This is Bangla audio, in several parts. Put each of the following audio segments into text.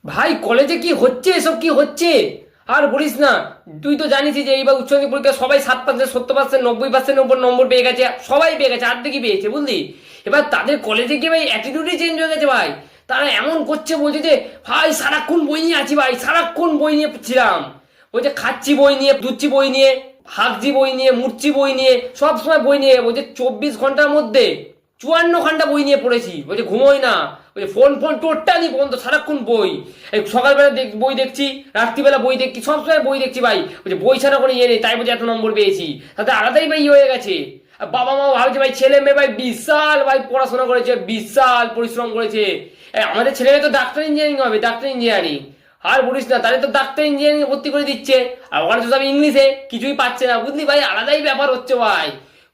ভাই কলেজে কি হচ্ছে, এসব কি হচ্ছে? আর বলিস না। তুই তো জানিসই যে এইবার উচ্চ মাধ্যমিক পরীক্ষা সবাই 60%, 70%, 90%-এর উপর নম্বর পেয়ে গেছে, সবাই পেয়ে গেছে, অর্ধেকই পেয়েছে, বুঝলি? এবার তাদের কলেজে গিয়ে ভাই অ্যাটিটিউডই চেঞ্জ হয়ে গেছে ভাই। তারা এমন করছে, বলছে যে ভাই সারাক্ষণ বই নিয়ে আছি, ভাই সারাক্ষণ বই নিয়ে ছিলাম। বলছে খাচ্ছি বই নিয়ে, দুচ্ছি বই নিয়ে, হাঁকছি বই নিয়ে, মুড়ছি বই নিয়ে, সব সময় বই নিয়ে। বলছে 24 ঘন্টার মধ্যে 54 ঘন্টা বই নিয়ে পড়েছি। বলছে ঘুমোই না। বলছে ফোন ফোন টোটালি বন্ধ, সারাক্ষণ বই। এই সকালবেলা বই দেখছি, রাত্রিবেলা বই দেখছি, সবসময় বই দেখছি ভাই। বলছে বই ছাড়া কোনো ইয়ে নেই, তাই বলছে এত নম্বর পেয়েছি। তাতে আলাদাই ভাই ইয়ে হয়ে গেছে। আর বাবা মা ভাবছে ভাই ছেলে মেয়ে ভাই বিশাল ভাই পড়াশোনা করেছে, বিশাল পরিশ্রম করেছে। আমাদের ছেলেরা তো ডাক্তার ইঞ্জিনিয়ারিং হবে, ডাক্তার ইঞ্জিনিয়ারিং। আর বলিস না, তাদের তো ডাক্তার ইঞ্জিনিয়ারিং ভর্তি করে দিচ্ছে। আর ওখানে তো সব ইংলিশে, কিছুই পাচ্ছে না, বুঝলি ভাই? আলাদাই ব্যাপার হচ্ছে ভাই।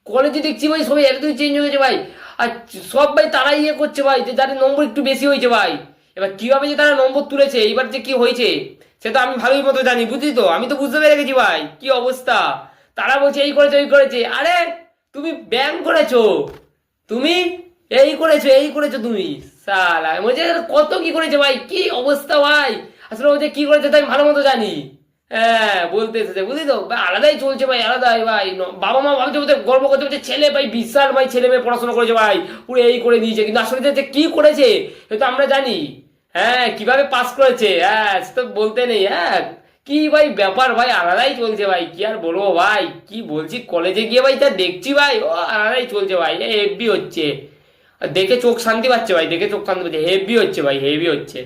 কলেজে দেখছি ভাই সবাই একদমই চেঞ্জ হয়ে গেছে ভাই। আর সব ভাই তারাই ইয়ে করছে ভাই, যে যাদের নম্বর একটু বেশি হয়েছে ভাই। এবার কিভাবে যে তারা নম্বর তুলেছে, এইবার যে কি হয়েছে সে তো আমি ভালোই মতো জানি, বুঝলি তো? আমি তো বুঝতে পেরে গেছি ভাই কি অবস্থা। তারা বলছে এই করেছে ওই করেছে। আরে তুমি ব্যায়াম করেছো, তুমি এই করেছো তুমি। সালা বলছে কত কি করেছে ভাই, কি অবস্থা ভাই। আসলে বলছে কি করেছে তাই আমি ভালো মতো জানি। হ্যাঁ বলতে এসেছে, বুঝলি তো ভাই? আলাদাই চলছে ভাই, আলাদাই ভাই। বাবা মা ভাবছে, বলতে গর্ব করতে বলছে ছেলে ভাই বিশাল ভাই, ছেলে মেয়ে পড়াশোনা করেছে ভাই, পুরো এই করে দিয়েছে। কিন্তু আসলে যে কি করেছে সেটা আমরা জানি। হ্যাঁ কিভাবে পাস করেছে, হ্যাঁ সে তো বলতে নেই। হ্যাঁ কি ভাই ব্যাপার ভাই, আলাদাই চলছে ভাই। কি আর বলবো ভাই, কি বলছি, কলেজে গিয়ে ভাই তা দেখছি ভাই, ও আলাদাই চলছে ভাই, হেভি হচ্ছে। আর দেখে চোখ শান্তি পাচ্ছে ভাই, দেখে চোখ শান্তি পাচ্ছে, হেভি হচ্ছে ভাই, হেভি হচ্ছে।